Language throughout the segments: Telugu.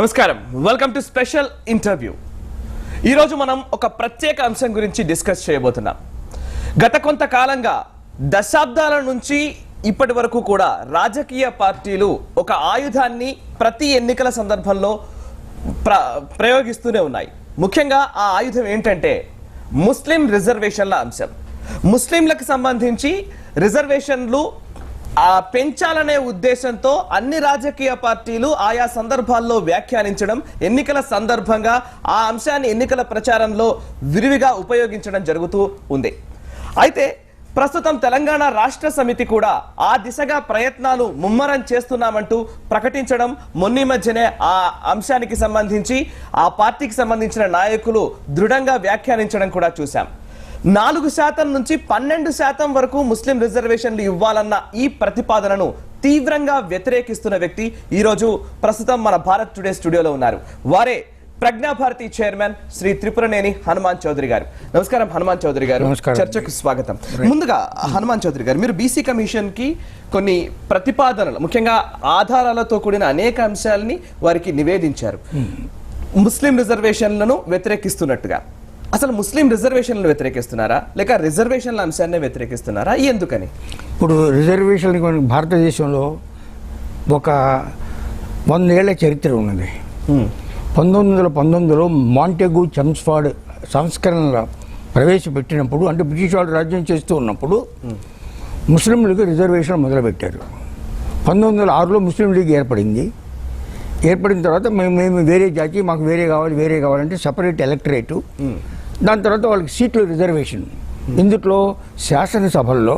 నమస్కారం, వెల్కమ్ టు స్పెషల్ ఇంటర్వ్యూ. ఈరోజు మనం ఒక ప్రత్యేక అంశం గురించి డిస్కస్ చేయబోతున్నాం. గత కొంతకాలంగా దశాబ్దాల నుంచి ఇప్పటి వరకు కూడా రాజకీయ పార్టీలు ఒక ఆయుధాన్ని ప్రతి ఎన్నికల సందర్భంలో ప్రయోగిస్తూనే ఉన్నాయి. ముఖ్యంగా ఆ ఆయుధం ఏంటంటే ముస్లిం రిజర్వేషన్ల అంశం. ముస్లింలకు సంబంధించి రిజర్వేషన్లు పెంచాలనే ఉద్దేశంతో అన్ని రాజకీయ పార్టీలు ఆయా సందర్భాల్లో వ్యాఖ్యానించడం, ఎన్నికల సందర్భంగా ఆ అంశాన్ని ఎన్నికల ప్రచారంలో విరివిగా ఉపయోగించడం జరుగుతూ ఉంది. అయితే ప్రస్తుతం తెలంగాణ రాష్ట్ర సమితి కూడా ఆ దిశగా ప్రయత్నాలు ముమ్మరం చేస్తున్నామంటూ ప్రకటించడం, మొన్న మధ్యనే ఆ అంశానికి సంబంధించి ఆ పార్టీకి సంబంధించిన నాయకులు దృఢంగా వ్యాఖ్యానించడం కూడా చూశాం. 4% నుంచి 12% వరకు ముస్లిం రిజర్వేషన్లు ఇవ్వాలన్న ఈ ప్రతిపాదనను తీవ్రంగా వ్యతిరేకిస్తున్న వ్యక్తి ఈరోజు ప్రస్తుతం మన భారత్ టుడే స్టూడియోలో ఉన్నారు. వారే ప్రజ్ఞాభారతి చైర్మన్ శ్రీ త్రిపురనేని హనుమాన్ చౌదరి గారు. నమస్కారం హనుమాన్ చౌదరి గారు, చర్చకు స్వాగతం. ముందుగా హనుమాన్ చౌదరి గారు, మీరు బీసీ కమిషన్ కి కొన్ని ప్రతిపాదనలు, ముఖ్యంగా ఆధారాలతో కూడిన అనేక అంశాలని వారికి నివేదించారు. ముస్లిం రిజర్వేషన్లను వ్యతిరేకిస్తున్నట్టుగా. అసలు ముస్లిం రిజర్వేషన్లను వ్యతిరేకిస్తున్నారా లేక రిజర్వేషన్ల అంశాన్ని వ్యతిరేకిస్తున్నారా, ఎందుకని? ఇప్పుడు రిజర్వేషన్ భారతదేశంలో ఒక 100 ఏళ్ల చరిత్ర ఉన్నది. 1919లో మాంటెగు చెమ్స్ఫర్డ్ సంస్కరణల ప్రవేశపెట్టినప్పుడు, అంటే బ్రిటిష్ వాళ్ళు రాజ్యం చేస్తూ ఉన్నప్పుడు ముస్లింలకు రిజర్వేషన్ మొదలుపెట్టారు. 1906లో ముస్లిం లీగ్ ఏర్పడింది. ఏర్పడిన తర్వాత మేము వేరే జాతి, మాకు వేరే కావాలంటే సపరేట్ ఎలక్టరేటు. దాని తర్వాత వాళ్ళకి సీట్లు రిజర్వేషన్. ఇందులో శాసనసభల్లో,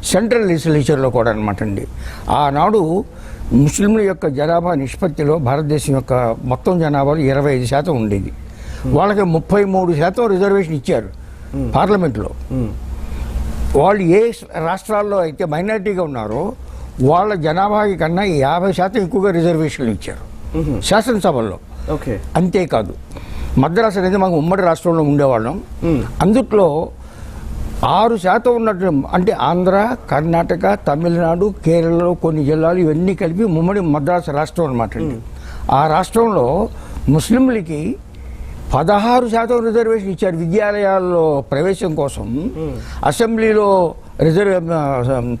సెంట్రల్ లెజిస్లేచర్లో కూడా అనమాట అండి. ఆనాడు ముస్లింల యొక్క జనాభా నిష్పత్తిలో భారతదేశం యొక్క మొత్తం జనాభాలో 25% ఉండేది. వాళ్ళకి 33% రిజర్వేషన్ ఇచ్చారు పార్లమెంట్లో. వాళ్ళు ఏ రాష్ట్రాల్లో అయితే మైనారిటీగా ఉన్నారో వాళ్ళ జనాభాకి కన్నా 50% ఎక్కువగా రిజర్వేషన్లు ఇచ్చారు శాసనసభల్లో. అంతేకాదు, మద్రాసు అనేది మాకు ఉమ్మడి రాష్ట్రంలో ఉండేవాళ్ళం. అందుట్లో 6% ఉన్నట్టు, అంటే ఆంధ్ర, కర్ణాటక, తమిళనాడు, కేరళలో కొన్ని జిల్లాలు ఇవన్నీ కలిపి ఉమ్మడి మద్రాసు రాష్ట్రం అనమాట అండి. ఆ రాష్ట్రంలో ముస్లింలకి 16% రిజర్వేషన్ ఇచ్చారు విద్యాలయాల్లో ప్రవేశం కోసం, అసెంబ్లీలో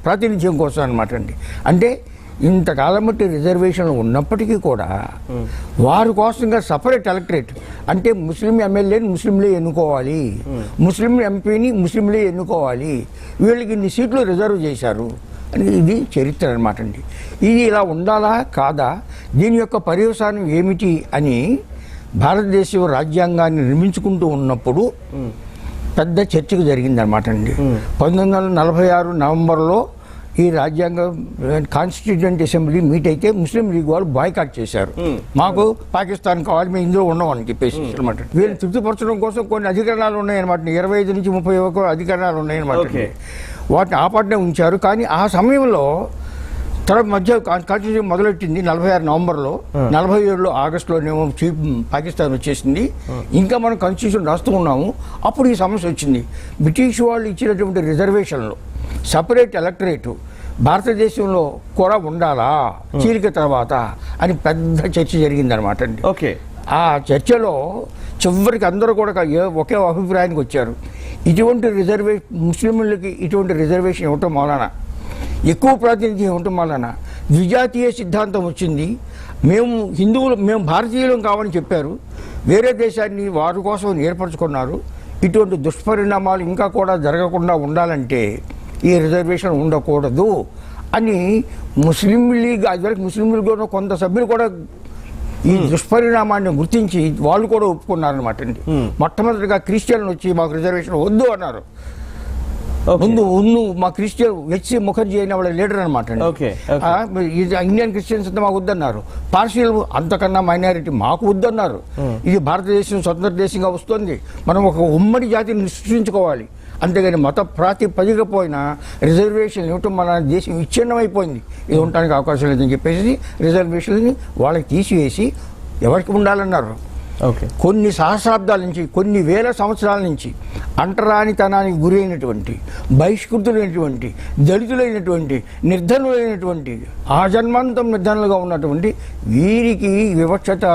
ప్రాతినిధ్యం కోసం అనమాట అండి. అంటే ఇంతకాలం బట్టి రిజర్వేషన్లు ఉన్నప్పటికీ కూడా వారి కోసంగా సపరేట్ ఎలక్టరేట్, అంటే ముస్లిం ఎమ్మెల్యేని ముస్లింలే ఎన్నుకోవాలి, ముస్లిం ఎంపీని ముస్లింలే ఎన్నుకోవాలి, వీళ్ళకి ఇన్ని సీట్లు రిజర్వ్ చేశారు అని ఇది చరిత్ర అనమాట అండి. ఇది ఇలా ఉండాలా కాదా, దీని యొక్క పర్యవసానం ఏమిటి అని భారతదేశం రాజ్యాంగాన్ని నిర్మించుకుంటూ ఉన్నప్పుడు పెద్ద చర్చకు జరిగిందనమాట అండి. 1946 నవంబర్లో ఈ రాజ్యాంగ కాన్స్టిట్యూయెంట్ అసెంబ్లీ మీట్ అయితే ముస్లిం లీగ్ వాళ్ళు బాయ్కాట్ చేశారు. మాకు పాకిస్తాన్ కావాలి, మేము ఇందులో ఉన్నామని చెప్పేసి అనమాట. వీళ్ళు తృప్తిపరచడం కోసం కొన్ని అధికరణాలు ఉన్నాయన్నమాట. 25 నుంచి 30 అధికరణాలు ఉన్నాయన్నమాట. వాటిని ఆపాటనే ఉంచారు. కానీ ఆ సమయంలో తర్వాత మధ్య కాన్స్టిట్యూషన్ మొదలెట్టింది 46 నవంబర్లో, 47లో ఆగస్టులోనేమో పాకిస్తాన్ వచ్చేసింది. ఇంకా మనం కాన్స్టిట్యూషన్ రాస్తూ ఉన్నాము. అప్పుడు ఈ సమస్య వచ్చింది. బ్రిటిష్ వాళ్ళు ఇచ్చినటువంటి రిజర్వేషన్లు, సపరేట్ ఎలక్టరేటు భారతదేశంలో కూడా ఉండాలా చీలిక తర్వాత అని పెద్ద చర్చ జరిగిందనమాట అండి. ఆ చర్చలో చివరికి అందరూ కూడా ఒకే అభిప్రాయానికి వచ్చారు. ఇటువంటి ముస్లింలకి ఇటువంటి రిజర్వేషన్ ఇవ్వటం వలన, ఎక్కువ ప్రాతినిధ్యం ఇవ్వటం వలన ద్విజాతీయ సిద్ధాంతం వచ్చింది. మేము భారతీయులం కావని చెప్పారు, వేరే దేశాన్ని వారి కోసం ఏర్పరచుకున్నారు. ఇటువంటి దుష్పరిణామాలు ఇంకా కూడా జరగకుండా ఉండాలంటే ఈ రిజర్వేషన్ ఉండకూడదు అని ముస్లిం లీగ్, అదివరకు ముస్లిం లీగ్లో కొంత సభ్యులు కూడా ఈ దుష్పరిణామాన్ని గుర్తించి వాళ్ళు కూడా ఒప్పుకున్నారనమాట అండి. మొట్టమొదటిగా క్రిస్టియన్లు వచ్చి మాకు రిజర్వేషన్ వద్దు అన్నారు. ముందు మా క్రిస్టియన్ హెచ్ ముఖర్జీ అయిన వాళ్ళ లీడర్ అనమాట అండి. ఇండియన్ క్రిస్టియన్స్ అంతా మాకు వద్దన్నారు. పార్షియల్ అంతకన్నా మైనారిటీ మాకు వద్దన్నారు. ఇది భారతదేశం స్వతంత్ర దేశంగా వస్తుంది, మనం ఒక ఉమ్మడి జాతిని సృష్టించుకోవాలి, అంతేగాని మత ప్రాతిపదిక పోయినా రిజర్వేషన్ ఇవ్వటం మన దేశం విచ్ఛిన్నమైపోయింది, ఇది ఉండటానికి అవకాశం లేదని చెప్పేసి రిజర్వేషన్ని వాళ్ళకి తీసివేసి ఎవరికి ఉండాలన్నారు. ఓకే. కొన్ని సహస్రాబ్దాల నుంచి, కొన్ని వేల సంవత్సరాల నుంచి అంటరానితనానికి గురైనటువంటి, బహిష్కృతులైనటువంటి, దళితులైనటువంటి, నిర్ధనులైనటువంటి, ఆజన్మాంతం నిర్ధనులుగా ఉన్నటువంటి వీరికి వివక్షత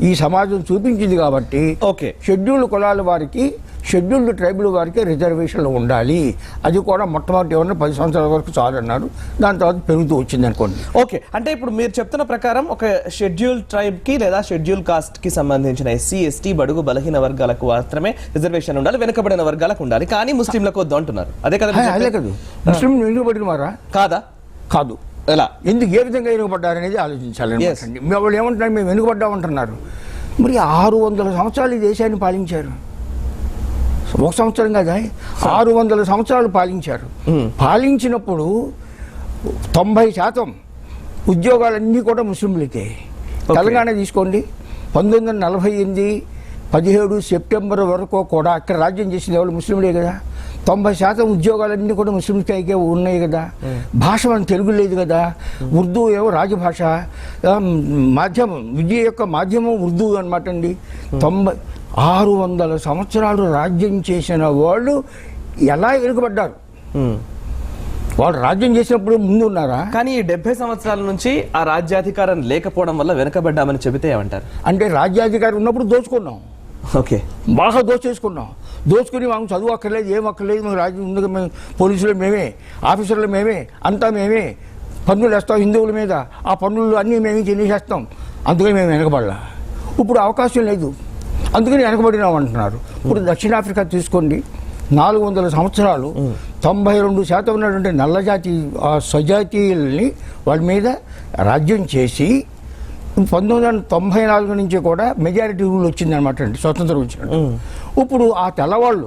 ఈ సమాజం చూపించింది కాబట్టి ఓకే. షెడ్యూల్డ్ కులాల వారికి, షెడ్యూల్డ్ ట్రైబుల్ వారికి రిజర్వేషన్లు ఉండాలి. అది కూడా మొట్టమొదటి ఏమన్నా 10 సంవత్సరాల వరకు చాలు అన్నారు. దాని తర్వాత పెరుగుతూ వచ్చింది అనుకోండి. ఓకే, అంటే ఇప్పుడు మీరు చెప్తున్న ప్రకారం ఒక షెడ్యూల్ ట్రైబ్ కి లేదా షెడ్యూల్ కాస్ట్ కి సంబంధించిన ఎస్సీ, ఎస్టీ, బడుగు, బలహీన వర్గాలకు మాత్రమే రిజర్వేషన్ ఉండాలి, వెనుకబడిన వర్గాలకు ఉండాలి, కానీ ముస్లింలకు వద్దు అంటున్నారు. అదే కదా మీరు అదే చెప్పేది? కాదు, ముస్లిం వెనుకబడినవారా కాదా? కాదు. ఎలా, ఎందుకు, ఏ విధంగా వెనుకబడ్డారు అనేది ఆలోచించాలి. Yes. వాళ్ళు ఏమంటున్నారు, మేము వెనుకబడ్డామంటున్నారు. మరి 600 సంవత్సరాలు ఈ దేశాన్ని పాలించారు. ఒక సంవత్సరం కదా, 600 సంవత్సరాలు పాలించారు. పాలించినప్పుడు 90% ఉద్యోగాలన్నీ కూడా ముస్లింలకే. తెలంగాణ తీసుకోండి, 1948 17 సెప్టెంబర్ వరకు కూడా అక్కడ రాజ్యం చేసింది ఎవరు? ముస్లింలే కదా. 90% ఉద్యోగాలన్నీ కూడా ముస్లింలకే ఉన్నాయి కదా. భాష మన తెలుగు లేదు కదా. ఉర్దూ ఏమో రాజభాష, మాధ్యమం, విద్య యొక్క మాధ్యమం ఉర్దూ అనమాట అండి. 600 సంవత్సరాలు రాజ్యం చేసిన వాళ్ళు ఎలా వెనుకబడ్డారు? వాళ్ళు రాజ్యం చేసినప్పుడు ముందు ఉన్నారా? కానీ ఈ 70 సంవత్సరాల నుంచి ఆ రాజ్యాధికారం లేకపోవడం వల్ల వెనుకబడ్డామని చెబితే ఏమంటారు? అంటే రాజ్యాధికారం ఉన్నప్పుడు దోచుకున్నాం. ఓకే, బాగా దోచేసుకున్నాం. దోచుకుని మాకు చదువు అక్కర్లేదు, ఏం అక్కర్లేదు, మేము రాజ్యం ముందుగా మేము పోలీసులు మేమే, ఆఫీసర్లు మేమే, అంతా మేమే, పన్నులు వేస్తాం హిందువుల మీద, ఆ పన్నులు అన్నీ మేమే చెల్లిసేస్తాం, అందుకని మేము వెనకబడలా. ఇప్పుడు అవకాశం లేదు, అందుకని వెనకబడినాం అంటున్నారు. ఇప్పుడు దక్షిణాఫ్రికా తీసుకోండి, 400 సంవత్సరాలు 92% ఉన్నటువంటి నల్లజాతి స్వజాతీయుల్ని వాళ్ళ మీద రాజ్యం చేసి 1994 నుంచి కూడా మెజారిటీ రూల్ వచ్చిందనమాట అండి, స్వతంత్రం వచ్చినట్టు. ఇప్పుడు ఆ తెల్లవాళ్ళు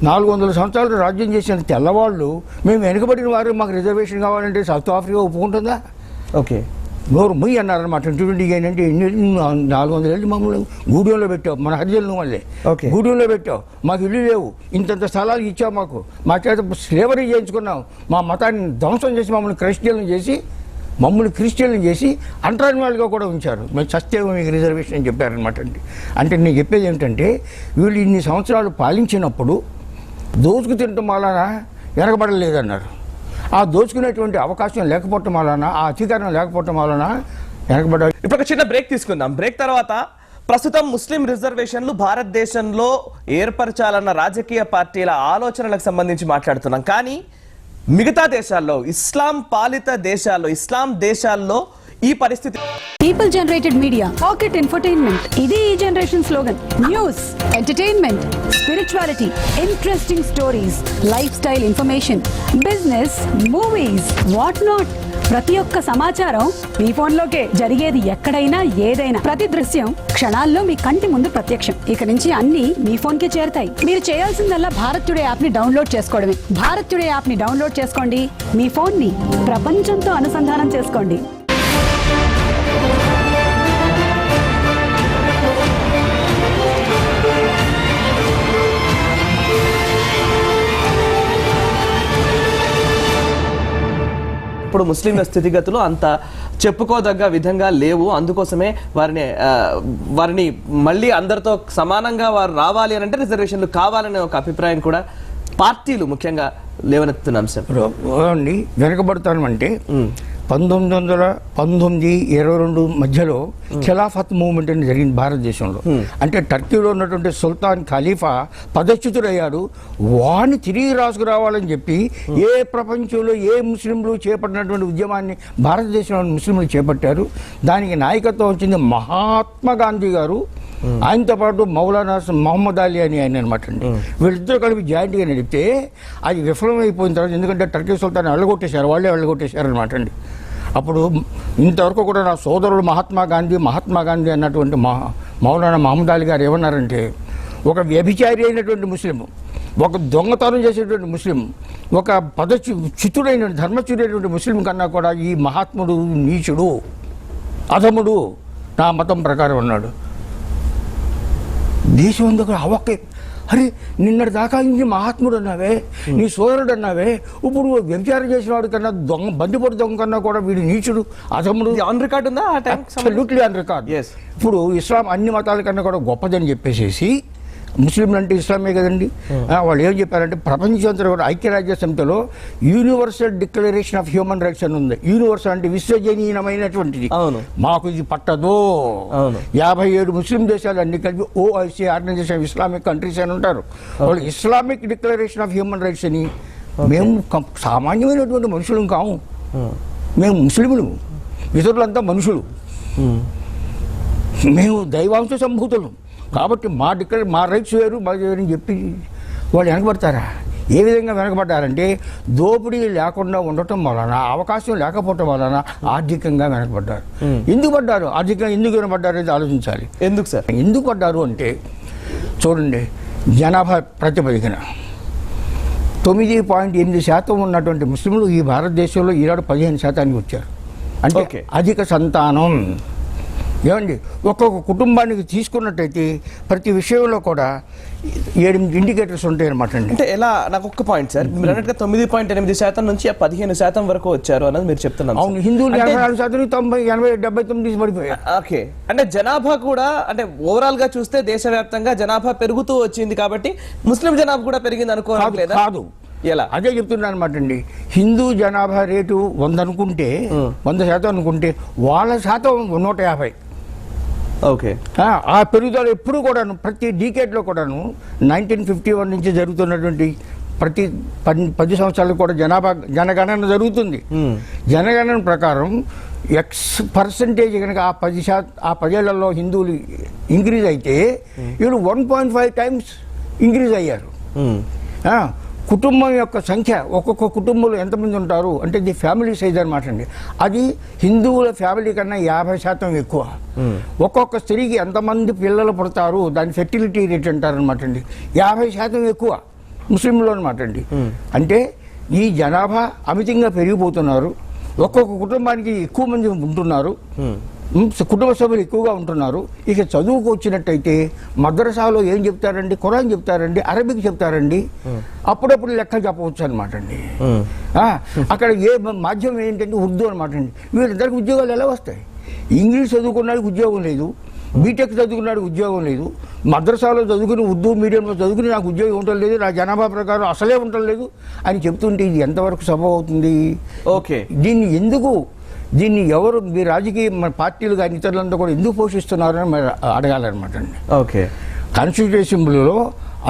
400 సంవత్సరాలు రాజ్యం చేసిన తెల్లవాళ్ళు మేము వెనుకబడిన వారు, మాకు రిజర్వేషన్ కావాలంటే సౌత్ ఆఫ్రికా ఒప్పుకుంటుందా? ఓకే, నోరు ముయ్యి అన్నారనమాట. 2020 ఏంటంటే 400 ఏళ్ళు మమ్మల్ని గూడెంలో పెట్టావు, మన హరిజనులు మళ్ళీ గూడెంలో పెట్టావు, మాకు ఇల్లు లేవు, ఇంతంత స్థలాలు ఇచ్చావు, మా చేత స్లేవరీ చేయించుకున్నావు, మా మతాన్ని ధ్వంసం చేసి మమ్మల్ని క్రిస్టియన్లు చేసి అంటరాని వాళ్ళుగా కూడా ఉంచారు. మేము చస్తేమో మీకు రిజర్వేషన్ అని చెప్పారనమాట అండి. అంటే నేను చెప్పేది ఏమిటంటే, వీళ్ళు ఇన్ని సంవత్సరాలు పాలించినప్పుడు దోచుకు తినటం వలన వెనకబడలేదన్నారు. ఆ దోచుకునేటువంటి అవకాశం లేకపోవటం వలన, ఆ అధికారం లేకపోవటం వలన వెనకబడ్డారు. ఇప్పుడు ఒక చిన్న బ్రేక్ తీసుకుందాం. బ్రేక్ తర్వాత ప్రస్తుతం ముస్లిం రిజర్వేషన్లు భారతదేశంలో ఏర్పరచాలన్న రాజకీయ పార్టీల ఆలోచనలకు సంబంధించి మాట్లాడుతున్నాం. కానీ మిగతా దేశాల్లో, ఇస్లాం పాలిత దేశాల్లో, ఇస్లాం దేశాల్లో ఈ పరిస్థితి. People generated media, pocket infotainment, ఇది ఈ generation slogan. News, entertainment, spirituality, interesting stories, life style information, business, movies, what not, ప్రతి ఒక్క సమాచారం మీ ఫోన్లోకే. జరిగేది ఎక్కడైనా, ఏదైనా, ప్రతి దృశ్యం క్షణాల్లో మీ కంటి ముందు ప్రత్యక్షం. ఇక నుంచి అన్ని మీ ఫోన్ కే చేరతాయి. మీరు చేయాల్సిందల్లా భారత్ టుడే యాప్ ని డౌన్లోడ్ చేసుకోవడమే. భారత్ టుడే యాప్ ని డౌన్లోడ్ చేసుకోండి, మీ ఫోన్ ని ప్రపంచంతో అనుసంధానం చేసుకోండి. ఇప్పుడు ముస్లింల స్థితిగతులు అంత చెప్పుకోదగ్గ విధంగా లేవు. అందుకోసమే వారిని మళ్ళీ అందరితో సమానంగా వారు రావాలి అని అంటే రిజర్వేషన్లు కావాలనే ఒక అభిప్రాయం కూడా పార్టీలు ముఖ్యంగా లేవనెత్తున్న అంశం. వెనకబడతాను అంటే 1919-22 మధ్యలో ఖిలాఫత్ మూవ్మెంట్ అని జరిగింది భారతదేశంలో. అంటే టర్కీలో ఉన్నటువంటి సుల్తాన్ ఖలీఫా పదచ్యుతుడయ్యాడు. వాడిని తిరిగి రాసుకురావాలని చెప్పి ఏ ప్రపంచంలో ఏ ముస్లింలు చేపట్టినటువంటి ఉద్యమాన్ని భారతదేశంలో ముస్లింలు చేపట్టారు. దానికి నాయకత్వం వచ్చింది మహాత్మా గాంధీ గారు, ఆయనతో పాటు మౌలానా మొహమ్మద్ అలీ అని ఆయన అనమాట అండి. వీళ్ళిద్దరూ కలిపి జాయింట్గా నడిపితే అది విఫలమైపోయిన తర్వాత, ఎందుకంటే టర్కీ సుల్తాన్ వాళ్ళే వెళ్ళగొట్టేశారు అనమాట అండి. అప్పుడు ఇంతవరకు కూడా నా సోదరుడు మహాత్మా గాంధీ అన్నటువంటి మౌలానా మహమ్మద్ అలీ గారు ఏమన్నారంటే, ఒక వ్యభిచారి అయినటువంటి ముస్లిం, ఒక దొంగతనం చేసేటువంటి ముస్లిం, ఒక చిత్తుడైన ధర్మచ్యుడైనటువంటి ముస్లిం కన్నా కూడా ఈ మహాత్ముడు నీచుడు, అధముడు నా మతం ప్రకారం అన్నాడు. దేశం అంతా అరే నిన్నటి దాకా నుంచి మహాత్ముడు అన్నావే, నీ సోదరుడు అన్నావే, ఇప్పుడు వ్యభిచారం చేసిన వాడి కన్నా దొంగ బందిపోటు దొంగ కన్నా కూడా వీడు నీచుడు అధముడు ఆన్ రికార్డ్ ఉందా ఆ time? Absolutely on record. Yes. ఇప్పుడు ఇస్లాం అన్ని మతాల కన్నా కూడా గొప్పదని చెప్పేసేసి, ముస్లింలు అంటే ఇస్లామే కదండి, వాళ్ళు ఏం చెప్పారంటే ప్రపంచంతో కూడా ఐక్యరాజ్య సమితిలో universal declaration of human rights అని ఉంది. యూనివర్సల్ అంటే విశ్వజనీయమైనటువంటిది. అవును. మాకు ఇది పట్టదు. అవును. 57 ముస్లిం దేశాలు అన్ని కలిపి OIC organisation of Islamic countries అని ఉంటారు. వాళ్ళు Islamic declaration of human rights అని. మేము సామాన్యమైనటువంటి మనుషులం కాము, మేము ముస్లింలు, ఇతరులంతా మనుషులు, మేము దైవాంశ సంభూతులు. కాబట్టి మా రైట్స్ వేరు, మా అని చెప్పి వాళ్ళు వెనకబడతారా? ఏ విధంగా వెనకబడ్డారంటే దోపిడీ లేకుండా ఉండటం వలన, అవకాశం లేకపోవటం వలన ఆర్థికంగా వెనకబడ్డారు. ఎందుకు పడ్డారు? ఆర్థికంగా ఎందుకు వెనకబడ్డారు అనేది ఆలోచించాలి. ఎందుకు సార్? ఎందుకు పడ్డారు అంటే చూడండి, జనాభా ప్రాతిపదికన 9.8% ఉన్నటువంటి ముస్లింలు ఈ భారతదేశంలో ఈనాడు 15% వచ్చారు. అంటే Okay. అధిక సంతానం. ఏమండి, ఒక్కొక్క కుటుంబానికి తీసుకున్నట్టయితే ప్రతి విషయంలో కూడా 7 ఇండికేటర్స్ ఉంటాయి అనమాట అండి. అంటే ఎలా? నాకు ఒక్క పాయింట్ సార్, మీరు అన్నట్టుగా 9.8% నుంచి 15% వరకు వచ్చారు అన్నది మీరు చెప్తున్నారు. అవును, హిందువులు 84%, 90, 80, 79 పడిపోయారు. ఓకే, అంటే జనాభా కూడా, అంటే ఓవరాల్ గా చూస్తే దేశవ్యాప్తంగా జనాభా పెరుగుతూ వచ్చింది కాబట్టి ముస్లిం జనాభా కూడా పెరిగింది అనుకోవాలి లేదా? కాదు, ఎలా? అదే చెప్తున్నాను అనమాట అండి. హిందూ జనాభా రేటు 100 అనుకుంటే, 100% అనుకుంటే వాళ్ళ శాతం 150. ఓకే. ఆ పెరుగుదల ఎప్పుడు కూడాను ప్రతి డీకేడ్లో కూడాను 1951 నుంచి జరుగుతున్నటువంటి ప్రతి 10 సంవత్సరాలు కూడా జనగణన జరుగుతుంది. జనగణన ప్రకారం X% కనుక ఆ 10 ఏళ్లలో హిందువులు ఇంక్రీజ్ అయితే వీళ్ళు 1.5 times ఇంక్రీజ్ అయ్యారు. కుటుంబం యొక్క సంఖ్య, ఒక్కొక్క కుటుంబంలో ఎంతమంది ఉంటారు అంటే ఇది ఫ్యామిలీ సైజ్ అనమాట అండి. అది హిందువుల ఫ్యామిలీ కన్నా 50% ఎక్కువ. ఒక్కొక్క స్త్రీకి ఎంతమంది పిల్లలు పుడతారు దాని ఫెర్టిలిటీ రేట్ అంటారు అనమాట అండి, 50% ఎక్కువ ముస్లింలో అనమాట అండి. అంటే ఈ జనాభా అమితంగా పెరిగిపోతున్నారు. ఒక్కొక్క కుటుంబానికి ఎక్కువ మంది ఉంటున్నారు, కుటుంబ సభ్యులు ఎక్కువగా ఉంటున్నారు. ఇక చదువుకు వచ్చినట్టయితే మద్రసాలో ఏం చెప్తారండి? ఖురాన్ చెప్తారండి, అరబిక్ చెప్తారండి, అప్పుడప్పుడు లెక్కలు చెప్పవచ్చు అనమాట అండి. అక్కడ ఏ మాధ్యమం ఏంటంటే ఉర్దూ అనమాట అండి. వీళ్ళిద్దరికి ఉద్యోగాలు ఎలా వస్తాయి? ఇంగ్లీష్ చదువుకున్నాడికి ఉద్యోగం లేదు, బీటెక్ చదువుకున్నాడికి ఉద్యోగం లేదు, మద్రసాలో చదువుకుని ఉర్దూ మీడియంలో చదువుకుని నాకు ఉద్యోగం ఉండటం లేదు, నా జనాభా ప్రకారం అసలే ఉండటం లేదు అని చెప్తుంటే ఇది ఎంతవరకు సబబు అవుతుంది? ఓకే, దీన్ని ఎవరు మీ రాజకీయ పార్టీలు కానీ ఇతరులంతా కూడా ఎందుకు పోషిస్తున్నారని మరి అడగాలన్నమాట అండి. ఓకే. కాన్స్టిట్యూషన్ అసెంబ్లీలో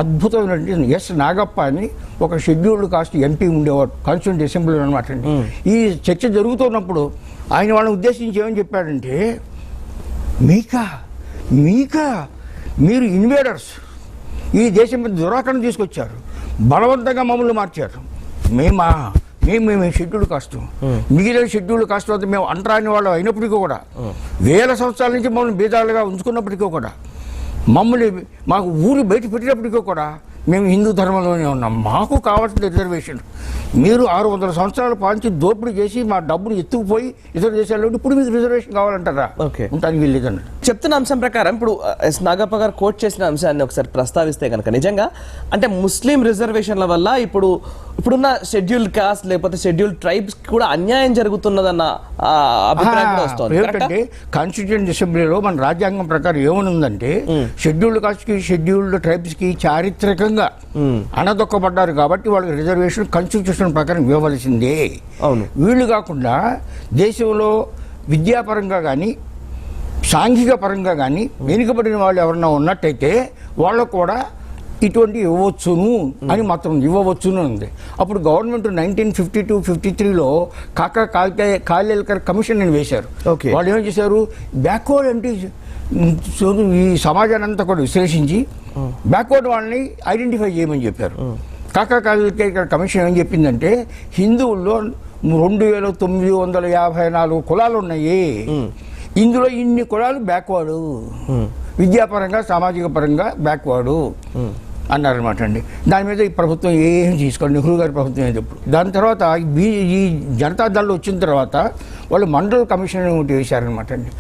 అద్భుతమైన ఎస్ నాగప్ప అని ఒక షెడ్యూల్డ్ కాస్ట్ ఎంపీ ఉండేవాడు కాన్స్టిట్యూషన్ అసెంబ్లీలో అనమాట అండి. ఈ చర్చ జరుగుతున్నప్పుడు ఆయన వాళ్ళని ఉద్దేశించి ఏమని చెప్పాడంటే, మీరు ఇన్వేడర్స్, ఈ దేశం మీద దురాక్రమణ తీసుకొచ్చారు, బలవంతంగా మమ్మల్ని మార్చారు. మేము షెడ్యూల్డ్ కాస్ట్, మిగిలిన షెడ్యూల్డ్ కాస్ట్ వద్ద మేము అంటరాని వాళ్ళు అయినప్పటికీ కూడా, 1000 సంవత్సరాల నుంచి మమ్మల్ని బీదాలుగా ఉంచుకున్నప్పటికీ కూడా, మాకు ఊరు బయట పెట్టినప్పటికీ కూడా మేము హిందూ ధర్మంలోనే ఉన్నాం, మాకు కావాల్సిన రిజర్వేషన్. మీరు 600 సంవత్సరాల పాంచి దోపిడీ చేసి మా డబ్బును ఎత్తుకుపోయి ఇతర దేశాల్లో ఇప్పుడు మీకు రిజర్వేషన్ కావాలంటారా? ఉంటానికి వీల్లేదండి. చెప్తున్న అంశం ప్రకారం ఇప్పుడు ఎస్ నాగప్ప గారు కోట్ చేసిన అంశాన్ని ఒకసారి ప్రస్తావిస్తే కనుక, నిజంగా అంటే ముస్లిం రిజర్వేషన్ల వల్ల ఇప్పుడున్న షెడ్యూల్డ్ కాస్ట్ లేకపోతే షెడ్యూల్డ్ ట్రైబ్స్ కూడా అన్యాయం జరుగుతున్నదన్న అభిప్రాయం కూడా వస్తుంది. ఏంటంటే కాన్స్టిట్యూషన్ అసెంబ్లీలో మన రాజ్యాంగం ప్రకారం ఏమనుందంటే, షెడ్యూల్డ్ కాస్ట్ కి షెడ్యూల్డ్ ట్రైబ్స్ కి చారిత్రకంగా అణదొక్కబడ్డారు కాబట్టి వాళ్ళకి రిజర్వేషన్ కాన్స్టిట్యూషన్ ప్రకారం ఇవ్వవలసిందే. అవును. వీళ్ళు కాకుండా దేశంలో విద్యాపరంగా కానీ సాంఘిక పరంగా కానీ వెనుకబడిన వాళ్ళు ఎవరన్నా ఉన్నట్టయితే వాళ్ళకు కూడా ఇటువంటి ఇవ్వవచ్చును అని మాత్రం ఇవ్వవచ్చును ఉంది. అప్పుడు గవర్నమెంట్ 1952-53లో కాలేల్కర్ కమిషన్ అని వేశారు. వాళ్ళు ఏం చేశారు, బ్యాక్వర్డ్ అంటే ఈ సమాజాన్ని అంతా కూడా విశ్లేషించి బ్యాక్వర్డ్ వాళ్ళని ఐడెంటిఫై చేయమని చెప్పారు. కాలేల్కర్ కమిషన్ ఏం చెప్పిందంటే, హిందువుల్లో 2954 కులాలు ఉన్నాయి, ఇందులో ఇన్ని కులాలు బ్యాక్వర్డు, విద్యాపరంగా సామాజిక పరంగా బ్యాక్వర్డు అన్నారనమాట అండి. దాని మీద ఈ ప్రభుత్వం ఏం తీసుకోండి, నెహ్రూ గారి ప్రభుత్వం ఏదప్పుడు. దాని తర్వాత ఈ జనతాదళ్ వచ్చిన తర్వాత వాళ్ళు మండల కమిషన్ ఒకటి వేశారనమాట అండి.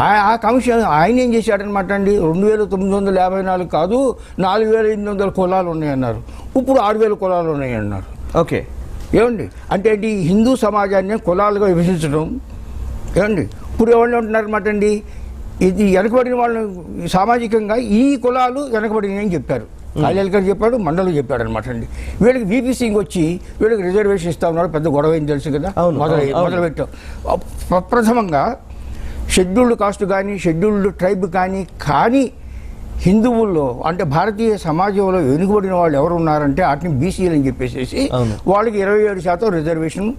ఆ కమిషన్ ఆయన ఏం చేశాడనమాట అండి, 2954 కాదు 4800 కులాలు ఉన్నాయన్నారు, ఇప్పుడు 6000 కులాలు ఉన్నాయన్నారు. ఓకే, ఏమండి అంటే ఏంటి, హిందూ సమాజాన్ని కులాలుగా విభజించడం. ఏమండి ఇప్పుడు ఎవరు ఉంటున్నారన్నమాట అండి, ఇది వెనకబడిన వాళ్ళు సామాజికంగా ఈ కులాలు వెనకబడినవి అని చెప్పారు. కాళేకర్ చెప్పాడు, మండలి చెప్పాడు అనమాట అండి. వీళ్ళకి వీపీ సింగ్ వచ్చి వీళ్ళకి రిజర్వేషన్ ఇస్తా ఉన్నారు, పెద్ద గొడవ ఏం తెలుసు కదా. మొదలుపెట్టాం. ప్రప్రథమంగా షెడ్యూల్డ్ కాస్ట్ కానీ షెడ్యూల్డ్ ట్రైబ్ కానీ హిందువుల్లో అంటే భారతీయ సమాజంలో వెనుకబడిన వాళ్ళు ఎవరు ఉన్నారంటే వాటిని బీసీలు అని చెప్పేసి వాళ్ళకి 27% రిజర్వేషన్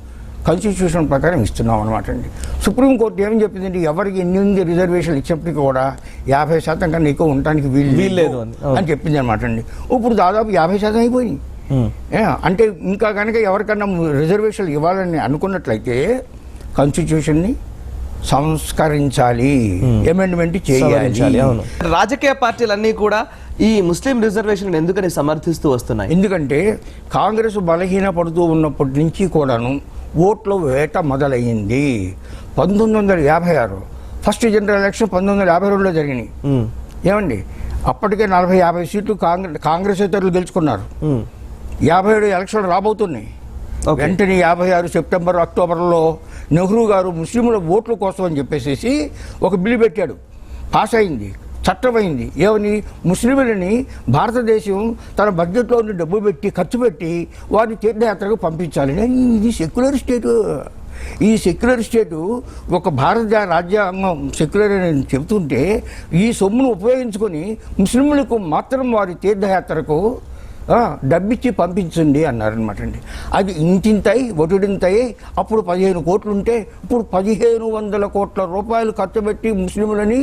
కాన్స్టిట్యూషన్ ప్రకారం ఇస్తున్నాం అనమాట అండి. సుప్రీంకోర్టు ఏమని చెప్పిందంటే ఎవరికి 8 రిజర్వేషన్లు ఇచ్చినప్పటికీ కూడా 50% కన్నా ఎక్కువ ఉండడానికి వీల్లేదు అని చెప్పింది అనమాట అండి. ఇప్పుడు దాదాపు 50% అయిపోయింది. అంటే ఇంకా కనుక ఎవరికన్నా రిజర్వేషన్లు ఇవ్వాలని అనుకున్నట్లయితే కాన్స్టిట్యూషన్ని సంస్కరించాలి, అమెండ్మెంట్ చేయాలి. రాజకీయ పార్టీలన్నీ కూడా ఈ ముస్లిం రిజర్వేషన్ ఎందుకని సమర్థిస్తూ వస్తున్నాయి? ఎందుకంటే కాంగ్రెస్ బలహీన పడుతూ ఉన్నప్పటి నుంచి కూడాను ఓట్ల వేట మొదలయ్యింది. 1956 ఫస్ట్ జనరల్ ఎలక్షన్ 1952లో జరిగినాయి. ఏమండి అప్పటికే 40-50 సీట్లు కాంగ్రెస్ ఇతరులు గెలుచుకున్నారు. 57 ఎలక్షన్లు రాబోతున్నాయి. వెంటనే 56 సెప్టెంబర్ అక్టోబర్లో నెహ్రూ గారు ముస్లింల ఓట్ల కోసం అని చెప్పేసి ఒక బిల్లు పెట్టాడు, పాస్ అయింది, చట్టమైంది. ఏమని, ముస్లింలని భారతదేశం తన బడ్జెట్లో ఉన్న డబ్బు పెట్టి ఖర్చు పెట్టి వారిని తీర్థయాత్రకు పంపించాలని. ఇది సెక్యులర్ స్టేటు. ఈ సెక్యులర్ స్టేటు ఒక భారత రాజ్యాంగం సెక్యులర్ అని చెబుతుంటే ఈ సొమ్మును ఉపయోగించుకొని ముస్లింలకు మాత్రం వారి తీర్థయాత్రకు డబ్బిచ్చి పంపించండి అన్నారనమాట అండి. అది ఇంతింతాయి ఒటిడింతాయి. అప్పుడు 15 కోట్లు ఉంటే ఇప్పుడు 1500 కోట్ల రూపాయలు ఖర్చు పెట్టి ముస్లింలని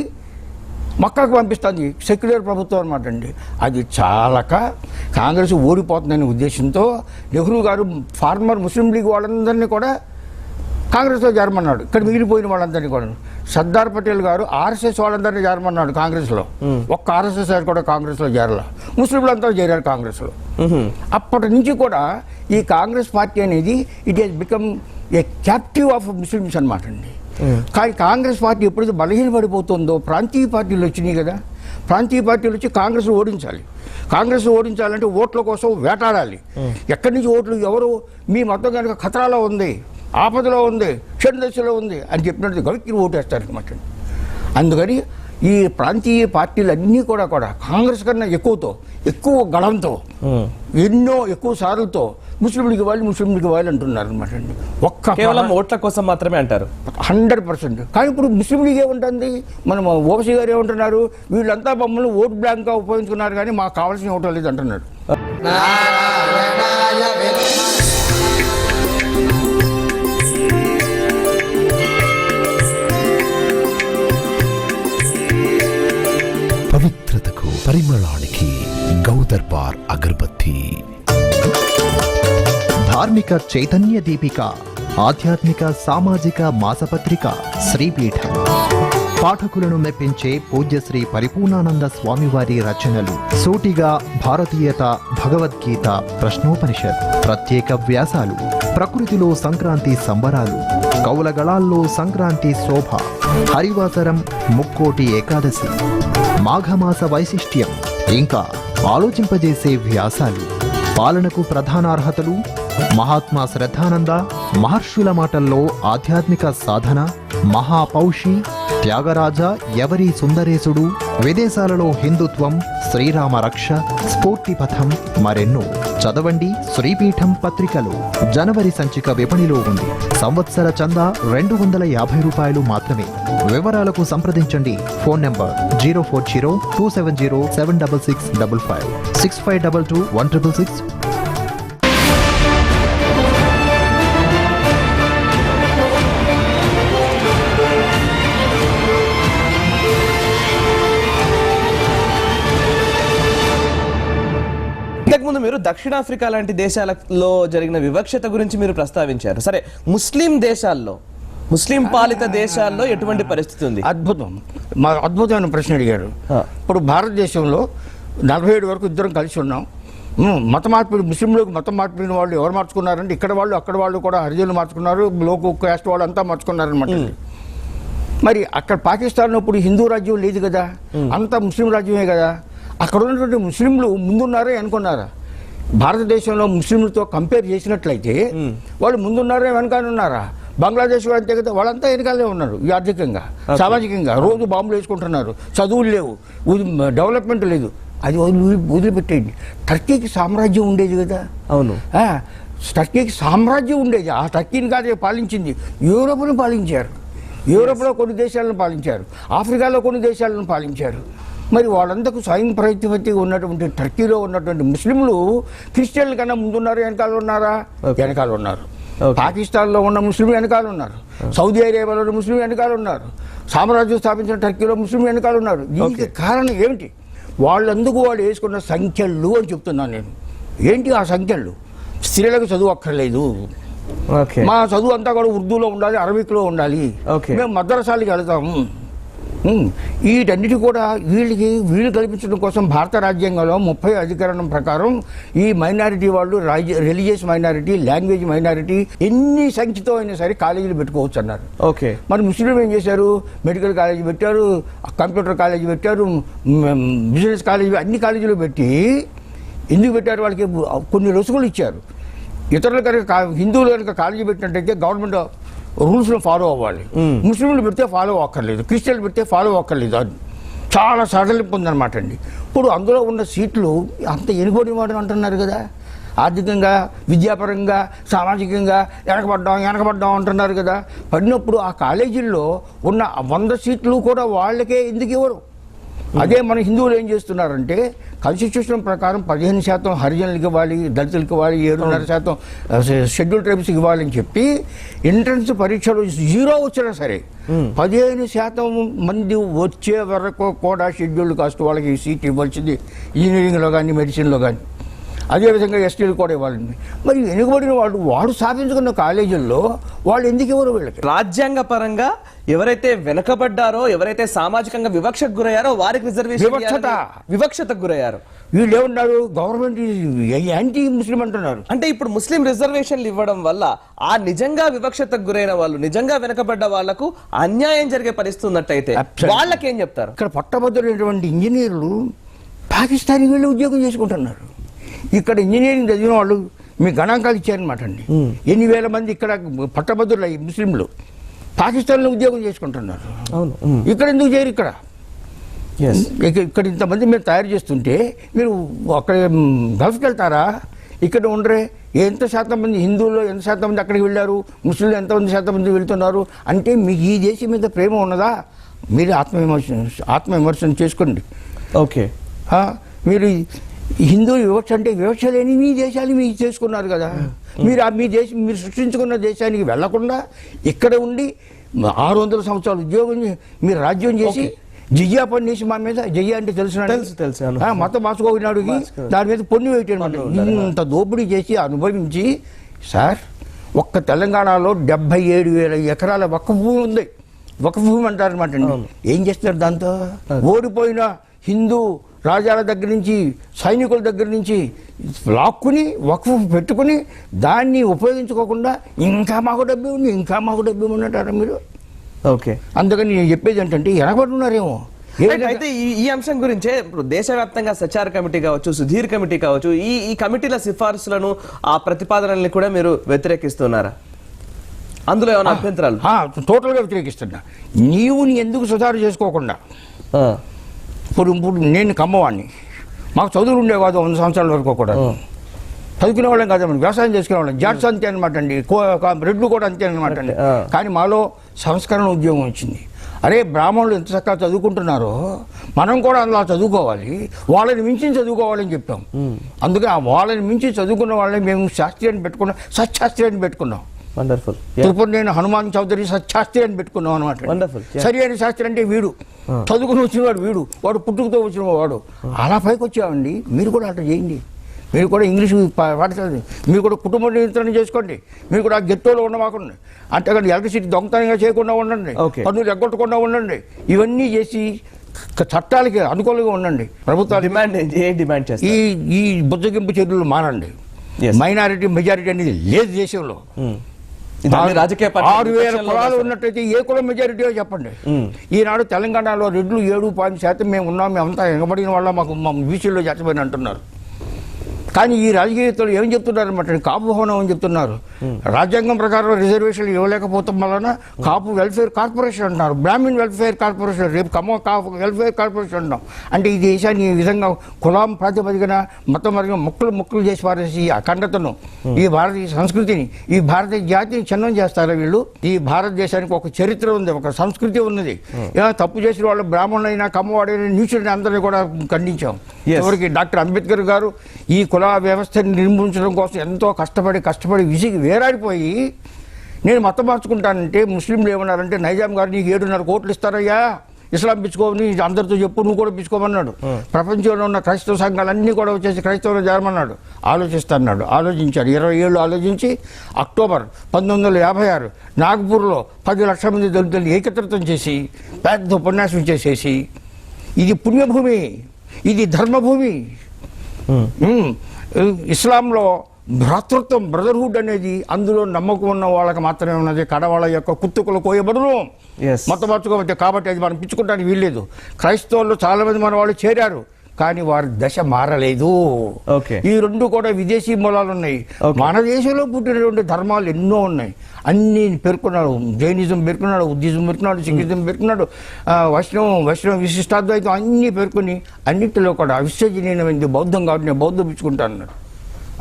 మక్కాకు పంపిస్తుంది సెక్యులర్ ప్రభుత్వం అనమాట అండి. అది చాలక కాంగ్రెస్ ఓడిపోతుందనే ఉద్దేశంతో నెహ్రూ గారు ఫార్మర్ ముస్లిం లీగ్ వాళ్ళందరినీ కూడా కాంగ్రెస్లో చేరమన్నాడు. ఇక్కడ మిగిలిపోయిన వాళ్ళందరినీ కూడా సర్దార్ పటేల్ గారు ఆర్ఎస్ఎస్ వాళ్ళందరినీ చేరమన్నాడు కాంగ్రెస్లో. ఒక్క ఆర్ఎస్ఎస్ కూడా కాంగ్రెస్లో చేరాల, ముస్లింలంతా చేరారు కాంగ్రెస్లో. అప్పటి నుంచి కూడా ఈ కాంగ్రెస్ పార్టీ అనేది it has become a captive of Muslims అనమాట అండి. కానీ కాంగ్రెస్ పార్టీ ఎప్పుడైతే బలహీనపడిపోతుందో ప్రాంతీయ పార్టీలు వచ్చినాయి కదా, ప్రాంతీయ పార్టీలు వచ్చి కాంగ్రెస్ ఓడించాలి. కాంగ్రెస్ ఓడించాలంటే ఓట్ల కోసం వేటాడాలి. ఎక్కడి నుంచి ఓట్లు, ఎవరు మీ మొత్తం కనుక ఖతరాలో ఉంది, ఆపదలో ఉంది, చెడుదశలో ఉంది అని చెప్పినట్టు గవికి ఓటేస్తారనమాట. అందుకని ఈ ప్రాంతీయ పార్టీలు అన్నీ కూడా కాంగ్రెస్ కన్నా ఎక్కువ గళంతో ఎన్నో ఎక్కువ సార్లతో ముస్లింలకు వాళ్ళు అంటున్నారు అనమాట అండి. కేవలం ఓట్ల కోసం మాత్రమే అంటారు 100%. కానీ ఇప్పుడు ముస్లిం లీగ్ ఏముంటుంది, మనం ఓబీసీ గారు ఏమంటున్నారు, వీళ్ళంతా మమ్మల్ని ఓట్ బ్యాంక్గా ఉపయోగించుకున్నారు కానీ మాకు కావాల్సిన ఓటు లేదు అంటున్నాడు. పవిత్రతకు పరిమళానికి గౌదర్బార్ అగరబత్తి. ధార్మిక చైతన్య దీపిక, ఆధ్యాత్మిక సామాజిక మాసపత్రిక శ్రీపీఠం. పాఠకులను మెప్పించే పూజ్యశ్రీ పరిపూర్ణానంద స్వామివారి రచనలు, సూటిగా భారతీయత, భగవద్గీత, ప్రశ్నోపనిషత్, ప్రత్యేక వ్యాసాలు, ప్రకృతిలో సంక్రాంతి సంబరాలు, కౌలగళాల్లో సంక్రాంతి శోభ, హరివాసరం, ముక్కోటి ఏకాదశి, మాఘమాస వైశిష్ట్యం, ఇంకా ఆలోచింపజేసే వ్యాసాలు, పాలనకు ప్రధానార్హతలు, మహాత్మా శ్రద్ధానంద మహర్షుల మాటల్లో ఆధ్యాత్మిక సాధన, మహాపౌషి, త్యాగరాజ, ఎవరి సుందరేశుడు, విదేశాలలో హిందుత్వం, శ్రీరామ రక్ష, స్ఫూర్తిపథం, మరెన్నో. చదవండి శ్రీపీఠం పత్రికలు. జనవరి సంచిక విపణిలో ఉంది. సంవత్సర చందా ₹250 మాత్రమే. వివరాలకు సంప్రదించండి. Phone number 040-270-76655 6522-166. ఇంతకుముందు మీరు దక్షిణాఫ్రికా లాంటి దేశాలలో జరిగిన వివక్షత గురించి మీరు ప్రస్తావించారు. సరే, ముస్లిం పాలిత దేశాల్లో ఎటువంటి పరిస్థితి ఉంది? అద్భుతమైన ప్రశ్న అడిగారు. ఇప్పుడు భారతదేశంలో 47 వరకు ఇద్దరం కలిసి ఉన్నాం. మత మార్పిడి ముస్లింలకు మతం మార్పిడిన వాళ్ళు ఎవరు మార్చుకున్నారంటే ఇక్కడ వాళ్ళు అక్కడ వాళ్ళు కూడా హరిజనులు మార్చుకున్నారు, లోకు క్యాస్ట్ వాళ్ళు అంతా మార్చుకున్నారనమాట. మరి అక్కడ పాకిస్తాన్ ఇప్పుడు హిందూ రాజ్యం లేదు కదా, అంతా ముస్లిం రాజ్యమే కదా. అక్కడ ఉన్నటువంటి ముస్లింలు ముందున్నారే అనుకున్నారా? భారతదేశంలో ముస్లింలతో కంపేర్ చేసినట్లయితే వాళ్ళు ముందున్నారే వెనకాలన్నారా? బంగ్లాదేశ్ కూడా అంతే కదా, వాళ్ళంతా వెనకాలే ఉన్నారు. ఈ ఆర్థికంగా సామాజికంగా రోజు బాంబులు వేసుకుంటున్నారు, చదువులు లేవు, డెవలప్మెంట్ లేదు. అది వదిలిపెట్టేయండి. టర్కీకి సామ్రాజ్యం ఉండేది కదా. అవును, టర్కీకి సామ్రాజ్యం ఉండేది. ఆ టర్కీని కాదు పాలించింది, యూరోప్ను పాలించారు. యూరోప్లో కొన్ని దేశాలను పాలించారు, ఆఫ్రికాలో కొన్ని దేశాలను పాలించారు. మరి వాళ్ళందరూ స్వయం ప్రతిపత్తిగా ఉన్నటువంటి టర్కీలో ఉన్నటువంటి ముస్లింలు క్రిస్టియన్ల కన్నా ముందున్నారు వెనకాల ఉన్నారా? వెనకాల ఉన్నారు. పాకిస్తాన్లో ఉన్న ముస్లిం వెనకాల ఉన్నారు, సౌదీ అరేబియాలో ఉన్న ముస్లిం వెనకాల ఉన్నారు, సామ్రాజ్యం స్థాపించిన టర్కీలో ముస్లిం వెనకాల ఉన్నారు. దీనికి కారణం ఏమిటి? వాళ్ళందుకు వాళ్ళు వేసుకున్న సంఖ్యలు అని చెప్తున్నాను నేను. ఏంటి ఆ సంఖ్యలు? స్త్రీలకు చదువు అక్కర్లేదు, మా చదువు అంతా కూడా ఉర్దూలో ఉండాలి, అరబిక్లో ఉండాలి, మేము మద్రసాలకి వెళతాము. వీటన్నిటి కూడా వీళ్ళు కల్పించడం కోసం భారత రాజ్యాంగంలో 30 అధికరణం ప్రకారం ఈ మైనారిటీ వాళ్ళు రిలీజియస్ మైనారిటీ, లాంగ్వేజ్ మైనారిటీ ఎన్ని సంఖ్యతో అయినా సరే కాలేజీలు పెట్టుకోవచ్చు అన్నారు. ఓకే. మరి ముస్లింలు ఏం చేశారు? మెడికల్ కాలేజీ పెట్టారు, కంప్యూటర్ కాలేజీ పెట్టారు, బిజినెస్ కాలేజీ, అన్ని కాలేజీలు పెట్టి ఎందుకు పెట్టారు? వాళ్ళకి కొన్ని రుసుములు ఇచ్చారు. ఇతరులు కనుక హిందువులు కనుక కాలేజీ పెట్టినట్టయితే గవర్నమెంట్ రూల్స్లో ఫాలో అవ్వాలి, ముస్లింలు పెడితే ఫాలో అక్కర్లేదు, క్రిస్టియన్లు పెడితే ఫాలో అక్కర్లేదు. అది చాలా సడలింపు ఉందన్నమాట అండి. ఇప్పుడు అందులో ఉన్న సీట్లు అంత ఎనుగోడి వాడు అంటున్నారు కదా, ఆర్థికంగా, విద్యాపరంగా, సామాజికంగా వెనకబడ్డాం అంటున్నారు కదా. పడినప్పుడు ఆ కాలేజీల్లో ఉన్న 100 సీట్లు కూడా వాళ్ళకే ఎందుకు ఇవ్వరు? అదే మన హిందువులు ఏం చేస్తున్నారంటే కాన్స్టిట్యూషన్ ప్రకారం 15% హరిజనులకు ఇవ్వాలి, దళితులకు ఇవ్వాలి, 7.5% షెడ్యూల్ ట్రైబ్స్కి ఇవ్వాలని చెప్పి ఎంట్రన్స్ పరీక్షలు 0 వచ్చినా సరే 15% మంది వచ్చే వరకు కూడా షెడ్యూల్డ్ కాస్ట్ వాళ్ళకి సీట్ ఇవ్వాల్సింది, ఇంజనీరింగ్లో కానీ మెడిసిన్లో కానీ. అదేవిధంగా ఎస్టీలు కూడా ఇవ్వాలండి. మరి వెనుకబడిన వాడు స్థాపించుకున్న కాలేజీల్లో వాళ్ళు ఎందుకు ఇవ్వరు? వీళ్ళకి రాజ్యాంగ పరంగా ఎవరైతే వెనకబడ్డారో, ఎవరైతే సామాజికంగా వివక్షకు గురయ్యారో వారికి రిజర్వేషన్, వివక్షతకు గురయ్యారు. వీళ్ళు ఏమన్నారు? గవర్నమెంట్ యాంటీ ముస్లిం అంటున్నారు. అంటే ఇప్పుడు ముస్లిం రిజర్వేషన్లు ఇవ్వడం వల్ల ఆ నిజంగా వివక్షతకు గురైన వాళ్ళు, నిజంగా వెనకబడ్డ వాళ్లకు అన్యాయం జరిగే పరిస్థితి ఉన్నట్టయితే వాళ్ళకేం చెప్తారు? ఇక్కడ పట్టభద్రులైనటువంటి ఇంజనీర్లు పాకిస్తానీ వీళ్ళు ఉద్యోగం చేసుకుంటున్నారు. ఇక్కడ ఇంజనీరింగ్ చదివిన వాళ్ళు మీ గణాంకాలు ఇచ్చారనమాట అండి. ఎన్ని వేల మంది ఇక్కడ పట్టభద్రులు ముస్లింలు పాకిస్తాన్లో ఉద్యోగం చేసుకుంటున్నారు. అవును. ఇక్కడ ఎందుకు చేయరు? ఇక్కడ ఇంతమంది మీరు తయారు చేస్తుంటే మీరు అక్కడ గల్ఫ్కి వెళ్తారా? ఇక్కడ ఉండరే? ఎంత శాతం మంది హిందువులు, ఎంత శాతం మంది అక్కడికి వెళ్ళారు, ముస్లింలు ఎంతమంది శాతం మంది వెళ్తున్నారు? అంటే మీకు ఈ దేశం మీద ప్రేమ ఉన్నదా? మీరు ఆత్మవిమర్శన చేసుకోండి. ఓకే. మీరు హిందూ వివక్ష అంటే వివక్ష లేని మీ దేశాన్ని మీరు చేసుకున్నారు కదా. మీరు సృష్టించుకున్న దేశానికి వెళ్లకుండా ఇక్కడ ఉండి 600 సంవత్సరాలు ఉద్యోగం మీరు రాజ్యం చేసి జియ్యా పన్ను వేసి మా మీద, జియ్యా అంటే తెలుసు మత మార్చుకోనాడుకి దాని మీద పన్ను వేయటం, ఇంత దోపిడీ చేసి అనుభవించి సార్ ఒక్క తెలంగాణలో 77,000 ఎకరాల వక్ఫ్ భూమి ఉంది. వక్ఫ్ భూమి అంటారనమాట అండి. ఏం చేస్తారు దాంతో? ఓడిపోయిన హిందూ రాజాల దగ్గర నుంచి, సైనికుల దగ్గర నుంచి లాక్కుని వక్ఫ్ పెట్టుకుని దాన్ని ఉపయోగించుకోకుండా ఇంకా మాకు డబ్బు ఉన్నట్టారా మీరు? ఓకే. అందుకని నేను చెప్పేది ఏంటంటే వెనకబడి ఉన్నారేమో. అయితే ఈ అంశం గురించే ఇప్పుడు దేశవ్యాప్తంగా సచార కమిటీ కావచ్చు, సుధీర్ కమిటీ కావచ్చు, ఈ కమిటీల సిఫార్సులను, ఆ ప్రతిపాదనల్ని కూడా మీరు వ్యతిరేకిస్తున్నారా? అందులో ఏమైనా అభ్యంతరాలు? టోటల్గా వ్యతిరేకిస్తున్నా. నీవు ఎందుకు సుధారు చేసుకోకుండా? ఇప్పుడు నేను కమ్మవాడిని, మాకు చదువులు ఉండేవి కాదు 100 సంవత్సరాల వరకు కూడా. చదువుకునే వాళ్ళం కాదండి, వ్యవసాయం చేసుకునే వాళ్ళం. జాట్స్ అంతే అనమాట అండి, రెడ్లు కూడా అంతే అనమాట అండి. కానీ మాలో సంస్కరణ ఉద్యోగం వచ్చింది. అరే బ్రాహ్మణులు ఎంత చక్కగా చదువుకుంటున్నారో మనం కూడా అలా చదువుకోవాలి, వాళ్ళని మించి చదువుకోవాలని చెప్పాం. అందుకే వాళ్ళని మించి చదువుకున్న వాళ్ళని మేము శాస్త్రీయాన్ని పెట్టుకున్నాం, సత్శాస్త్రీయాన్ని పెట్టుకున్నాం. వండర్ఫుల్. ఇప్పుడు నేను హనుమాన్ చౌదరి సత్శాస్త్రి అని పెట్టుకున్నాం అనమాట. వండర్ఫుల్. సరి అయిన శాస్త్రి అంటే వీడు, చదువుకుని వచ్చినవాడు వీడు, వాడు పుట్టుకతో వచ్చిన వాడు. అలా పైకి వచ్చామండి. మీరు కూడా అట్లా చేయండి. మీరు కూడా ఇంగ్లీష్ పాఠశాల, మీరు కూడా కుటుంబ నియంత్రణ చేసుకోండి. మీరు కూడా గెట్టోలో ఉండమాకండి, అంటే ఎలక్ట్రిసిటీ దొంగతనంగా చేయకుండా ఉండండి, పన్నులు ఎగ్గొట్టకుండా ఉండండి. ఇవన్నీ చేసి చట్టాలకి అనుకూలంగా ఉండండి. ప్రభుత్వాలు డిమాండ్ ఏం డిమాండ్ చేస్తారు? ఈ బుజ్జగింపు చర్యలు మానండి. Yes. మైనారిటీ మెజారిటీ అనేది లేదు దేశంలో. ఇదన్నీ రాజకీయ పార్టీల 6,000 విపక్షంలో కులాలు ఉన్నారు. ఉన్నట్టయితే ఏ కులం మెజారిటీయో చెప్పండి. ఈనాడు తెలంగాణలో రెడ్లు 7% మేము ఉన్నాం, మేమంతా ఎగబడిన వాళ్ళ మాకు మా బీసీలో చేర్చమని అంటున్నారు. కానీ ఈ రాజకీయతలు ఏం చెప్తున్నారు అనమాట, కాపు భవనం అని చెప్తున్నారు. రాజ్యాంగం ప్రకారం రిజర్వేషన్లు ఇవ్వలేకపోతాం వలన కాపు వెల్ఫేర్ కార్పొరేషన్ అంటున్నారు, బ్రాహ్మణ్ వెల్ఫేర్ కార్పొరేషన్, రేపు కాపు వెల్ఫేర్ కార్పొరేషన్ అంటున్నాం. అంటే ఈ దేశాన్ని ఈ విధంగా కులం ప్రాతిపదికన మొత్తం మరిగా ముక్కలు చేసి పారేసి ఈ అఖండతను, ఈ భారతీయ సంస్కృతిని, ఈ భారతీయ జాతిని చిన్నం చేస్తారు వీళ్ళు. ఈ భారతదేశానికి ఒక చరిత్ర ఉంది, ఒక సంస్కృతి ఉన్నది. తప్పు చేసిన వాళ్ళు బ్రాహ్మణులైనా కమ్మవాడైనా నీచుడిని అందరినీ కూడా ఖండించాం. చివరికి డాక్టర్ అంబేద్కర్ గారు ఈ కుల వ్యవస్థని నిర్మించడం కోసం ఎంతో కష్టపడి విసిగి వేరాడిపోయి నేను మతం మార్చుకుంటానంటే ముస్లింలు ఏమన్నారంటే, నైజాం గారు నీకు 7.5 కోట్లు ఇస్తారయ్యా, ఇస్లాం పిచ్చుకోని అందరితో చెప్పు, నువ్వు కూడా పిచ్చుకోమన్నాడు. ప్రపంచంలో ఉన్న క్రైస్తవ సంఘాలన్నీ కూడా వచ్చేసి క్రైస్తవులు చేరమన్నాడు. ఆలోచిస్తాడు. ఆలోచించాడు. 20 ఏళ్ళు ఆలోచించి అక్టోబర్ 1956 నాగ్పూర్లో 10 లక్షల మంది దళితులను ఏకత్రితం చేసి పెద్ద ఉపన్యాసం చేసేసి, ఇది పుణ్యభూమి, ఇది ధర్మభూమి, ఇస్లాంలో భ్రాతృత్వం, బ్రదర్హుడ్ అనేది అందులో నమ్మకం ఉన్న వాళ్ళకి మాత్రమే ఉన్నది, కడవాళ్ళ యొక్క కుత్తుకులు కోయబడును. మతం మార్చుకోవచ్చు కాబట్టి అది మనం పిచ్చుకుంటానికి వీల్లేదు. క్రైస్తవుల్లో చాలా మంది మన వాళ్ళు చేరారు, కానీ వారి దశ మారలేదు. ఈ రెండు కూడా విదేశీ మూలాలు ఉన్నాయి. మన దేశంలో పుట్టినటువంటి ధర్మాలు ఎన్నో ఉన్నాయి, అన్ని పేర్కొన్నాడు. జైనిజం పేర్కొన్నాడు, బుద్ధిజం పేర్కొన్నాడు, సిఖిజం పేర్కొన్నాడు, వైష్ణవ విశిష్టాద్వైతం అన్నీ పేర్కొని అన్నింటిలో కూడా అవిశ్వజనీయమైంది బౌద్ధం కాబట్టి నేను బౌద్ధం పిచ్చుకుంటాను అన్నాడు.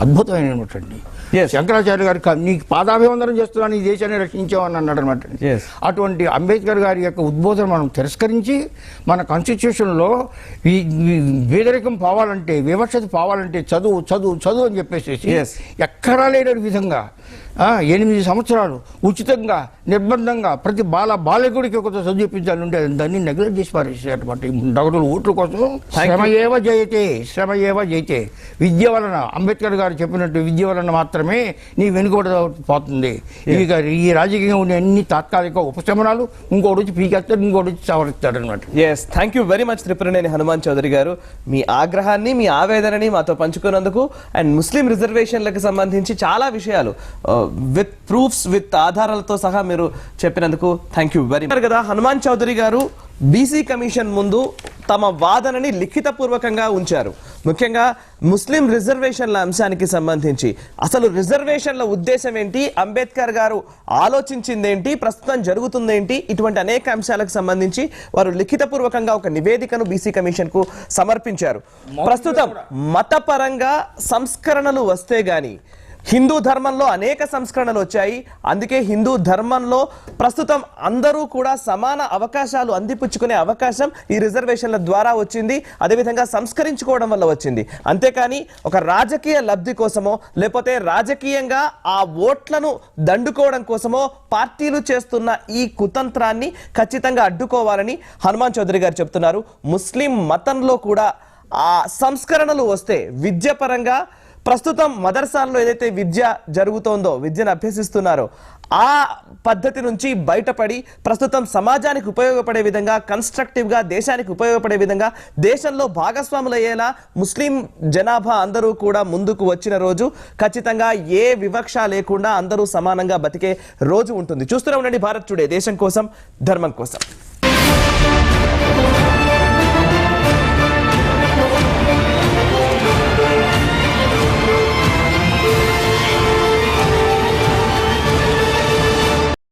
అద్భుతమైనటువంటి శంకరాచార్య గారు నీకు పాదాభివందనం చేస్తున్నాను, ఈ దేశాన్ని రక్షించామని అన్నాడు అనమాట. అటువంటి అంబేద్కర్ గారి యొక్క ఉద్బోధన మనం తిరస్కరించి మన కాన్స్టిట్యూషన్లో పేదరికం పోవాలంటే, వివక్షత పోవాలంటే చదువు అని చెప్పేసి ఎక్కడా లేని విధంగా 8 సంవత్సరాలు ఉచితంగా నిర్బంధంగా ప్రతి బాలకుడికి ఒక చదువు చెప్పించాలంటే దాన్ని నెగ్లెక్ట్ చేసి పారేసేటటువంటి డగరుల ఓట్ల కోసం శ్రమ ఏవ జయతే విద్య వలన, అంబేద్కర్ గారు చెప్పినట్టు విద్య వలన మాత్రమే నీ వెనుకబడి పోతుంది. ఈ రాజకీయంగా ఉండే అన్ని తాత్కాలిక ఉపశమనాలు ఇంకోటి వచ్చి పీకేస్తాడు, ఇంకోటి వచ్చి సవరిస్తాడు అనమాట. Thank you very much Tripuraneni Hanuman Chowdary garu, మీ ఆగ్రహాన్ని, మీ ఆవేదనని మాతో పంచుకున్నందుకు, అండ్ ముస్లిం రిజర్వేషన్లకు సంబంధించి చాలా విషయాలు విత్ ప్రూఫ్స్, విత్ ఆధారాలతో సహా మీరు చెప్పినందుకు థ్యాంక్ యూ వెరీ మచ్. కదా హనుమాన్ చౌదరి గారు బీసీ కమిషన్ ముందు తమ వాదనని లిఖితపూర్వకంగా ఉంచారు. ముఖ్యంగా ముస్లిం రిజర్వేషన్ల అంశానికి సంబంధించి అసలు రిజర్వేషన్ల ఉద్దేశం ఏంటి, అంబేద్కర్ గారు ఆలోచించిందేంటి, ప్రస్తుతం జరుగుతుందేంటి, ఇటువంటి అనేక అంశాలకు సంబంధించి వారు లిఖితపూర్వకంగా ఒక నివేదికను బీసీ కమిషన్ కు సమర్పించారు. ప్రస్తుతం మతపరంగా సంస్కరణలు వస్తే గాని హిందూ ధర్మంలో అనేక సంస్కరణలు వచ్చాయి. అందుకే హిందూ ధర్మంలో ప్రస్తుతం అందరూ కూడా సమాన అవకాశాలు అందిపుచ్చుకునే అవకాశం ఈ రిజర్వేషన్ల ద్వారా వచ్చింది, అదేవిధంగా సంస్కరించుకోవడం వల్ల వచ్చింది. అంతేకాని ఒక రాజకీయ లబ్ధి కోసమో లేకపోతే రాజకీయంగా ఆ ఓట్లను దండుకోవడం కోసమో పార్టీలు చేస్తున్న ఈ కుతంత్రాన్ని ఖచ్చితంగా అడ్డుకోవాలని హనుమాన్ చౌదరి గారు చెప్తున్నారు. ముస్లిం మతంలో కూడా ఆ సంస్కరణలు వస్తే విద్య పరంగా ప్రస్తుతం మదర్సాల్లో ఏదైతే విద్య జరుగుతోందో, విద్యను అభ్యసిస్తున్నారో ఆ పద్ధతి నుంచి బయటపడి ప్రస్తుతం సమాజానికి ఉపయోగపడే విధంగా, కన్స్ట్రక్టివ్గా దేశానికి ఉపయోగపడే విధంగా దేశంలో భాగస్వాములయ్యేలా ముస్లిం జనాభా అందరూ కూడా ముందుకు వచ్చిన రోజు ఖచ్చితంగా ఏ వివక్ష లేకుండా అందరూ సమానంగా బతికే రోజు ఉంటుంది. చూస్తూనే ఉండండి భారత్ టుడే, దేశం కోసం ధర్మం కోసం.